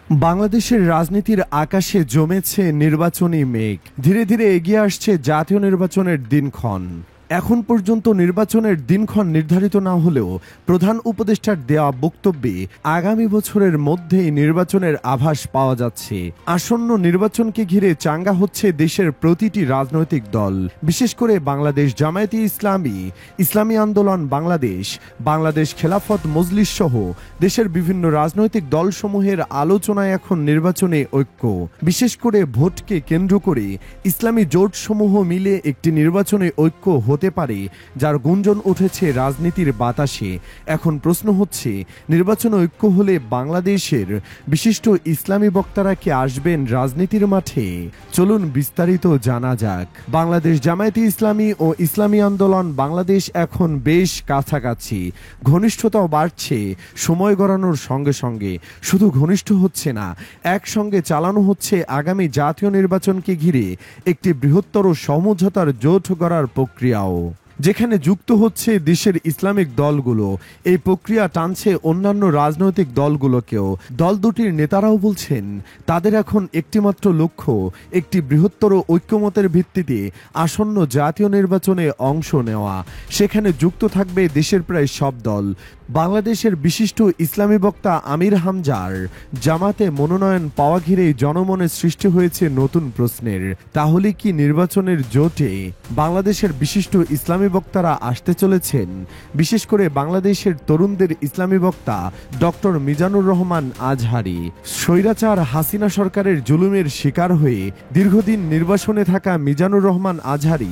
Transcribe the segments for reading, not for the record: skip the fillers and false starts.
বাংলাদেশের রাজনীতির আকাশে জমেছে নির্বাচনী মেঘ। ধীরে ধীরে এগিয়ে আসছে জাতীয় নির্বাচনের দিনক্ষণ। এখন পর্যন্ত নির্বাচনের দিনক্ষণ নির্ধারিত না হলেও প্রধান উপদেষ্টার দেওয়া বক্তব্যে আগামী বছরের মধ্যেই নির্বাচনের আভাস পাওয়া যাচ্ছে। আসন্ন নির্বাচনকে ঘিরে চাঙ্গা হচ্ছে দেশের প্রতিটি রাজনৈতিক দল, বিশেষ করে বাংলাদেশ জামায়াতে ইসলামী, ইসলামী আন্দোলন বাংলাদেশ, বাংলাদেশ খেলাফত মজলিস সহ দেশের বিভিন্ন রাজনৈতিক দলসমূহের আলোচনায় এখন নির্বাচনে ঐক্য। বিশেষ করে ভোটকে কেন্দ্র করে ইসলামী জোটসমূহ মিলে একটি নির্বাচনে ঐক্য হতে পারে, যার গুঞ্জন উঠেছে রাজনীতির বাতাসে। এখন প্রশ্ন হচ্ছে, নির্বাচন ঐক্য হলে বাংলাদেশের বিশিষ্ট ইসলামী বক্তারা কি আসবেন রাজনীতির মাঠে? চলুন বিস্তারিত জানা যাক। বাংলাদেশ জামায়াতে ইসলামী ও ইসলামী আন্দোলন বাংলাদেশ এখন বেশ কাছাকাছি। ঘনিষ্ঠতাও বাড়ছে সময় গড়ানোর সঙ্গে সঙ্গে। শুধু ঘনিষ্ঠ হচ্ছে না, একসঙ্গে চালানো হচ্ছে আগামী জাতীয় নির্বাচনকে ঘিরে একটি বৃহত্তর সমঝোতার জোট গড়ার প্রক্রিয়াও, যেখানে যুক্ত হচ্ছে দেশের ইসলামিক দলগুলো। এই প্রক্রিয়া টানছে অন্যান্য রাজনৈতিক দলগুলোকেও। দল দুটির নেতারাও বলছেন, তাদের এখন একটিমাত্র লক্ষ্য, একটি বৃহত্তর ঐক্যমতের ভিত্তিতে আসন্ন জাতীয় নির্বাচনে অংশ নেওয়া। সেখানে যুক্ত থাকবে দেশের প্রায় সব দল। বাংলাদেশের বিশিষ্ট ইসলামী বক্তা আমির হামজার জামাতে মনোনয়ন পাওয়া ঘিরেই জনমনে সৃষ্টি হয়েছে নতুন প্রশ্নের। তাহলে কি নির্বাচনের জোটে বাংলাদেশের বিশিষ্ট ইসলামী বক্তারা আসতে চলেছেন? বিশেষ করে বাংলাদেশের তরুণদের ইসলামী বক্তা ডক্টর মিজানুর রহমান আজহারী। স্বৈরাচার হাসিনা সরকারের জুলুমের শিকার হয়ে দীর্ঘদিন নির্বাসনে থাকা মিজানুর রহমান আজহারী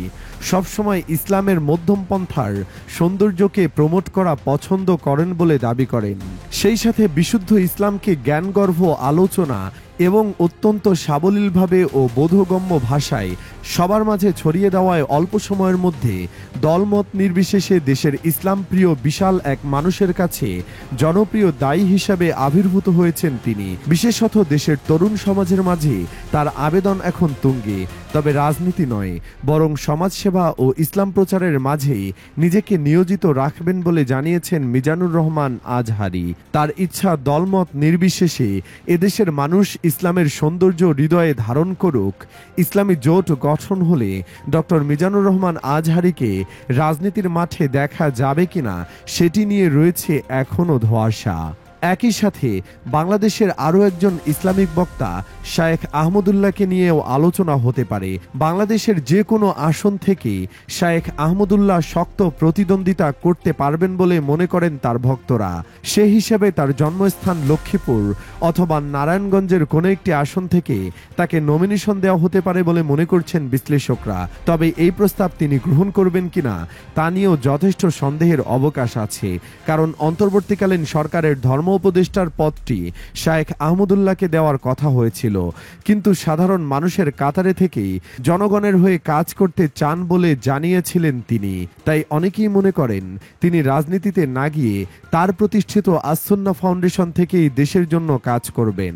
সবসময় ইসলামের মধ্যম পন্থার সৌন্দর্যকে প্রমোট করা পছন্দ করেন বলে দাবি করেন। সেই সাথে বিশুদ্ধ ইসলামকে জ্ঞানগর্ভ আলোচনা এবং অত্যন্ত সাবলীলভাবে ও বোধগম্য ভাষায় সবার মাঝে ছড়িয়ে দেওয়ায় অল্প সময়ের মধ্যে দলমত নির্বিশেষে দেশের ইসলাম প্রিয় বিশাল এক মানুষের কাছে জনপ্রিয় দায়ী হিসাবে আবির্ভূত হয়েছেন তিনি। বিশেষত দেশের তরুণ সমাজের মাঝে তার আবেদন এখন তুঙ্গে। তবে রাজনীতি নয়, বরং সমাজসেবা ও ইসলাম প্রচারের মাঝেই নিজেকে নিয়োজিত রাখবেন বলে জানিয়েছেন মিজানুর রহমান আজহারী। তার ইচ্ছা, দলমত নির্বিশেষে এদেশের মানুষ ইসলামের সৌন্দর্য হৃদয়ে ধারণ করুক। ইসলামী জোট গঠন হলে ডক্টর মিজানুর রহমান আজহারীকে রাজনীতির মাঠে দেখা যাবে কিনা সেটি নিয়ে রয়েছে এখনো ধোঁয়াশা। একই সাথে বাংলাদেশের আরও একজন ইসলামিক বক্তা শায়েখ আহমদুল্লাহকে নিয়েও আলোচনা হতে পারে। বাংলাদেশের যে কোনো আসন থেকে শায়েখ আহমদুল্লাহ শক্ত প্রতিদ্বন্দ্বিতা করতে পারবেন বলে মনে করেন তার ভক্তরা। সে হিসেবে তার জন্মস্থান লক্ষ্মীপুর অথবা নারায়ণগঞ্জের কোনো একটি আসন থেকে তাকে নমিনেশন দেওয়া হতে পারে বলে মনে করছেন বিশ্লেষকরা। তবে এই প্রস্তাব তিনি গ্রহণ করবেন কিনা তা নিয়েও যথেষ্ট সন্দেহের অবকাশ আছে, কারণ অন্তর্বর্তীকালীন সরকারের ধর্ম উপদেষ্টার পদটি শায়েখ আহমদুল্লাহকে দেওয়ার কথা হয়েছিল, কিন্তু সাধারণ মানুষের কাতারে থেকেই জনগণের হয়ে কাজ করতে চান বলে জানিয়েছিলেন তিনি। তাই অনেকেই মনে করেন তিনি রাজনীতিতে না গিয়ে তার প্রতিষ্ঠিত আস-সুন্নাহ ফাউন্ডেশন থেকেই দেশের জন্য কাজ করবেন।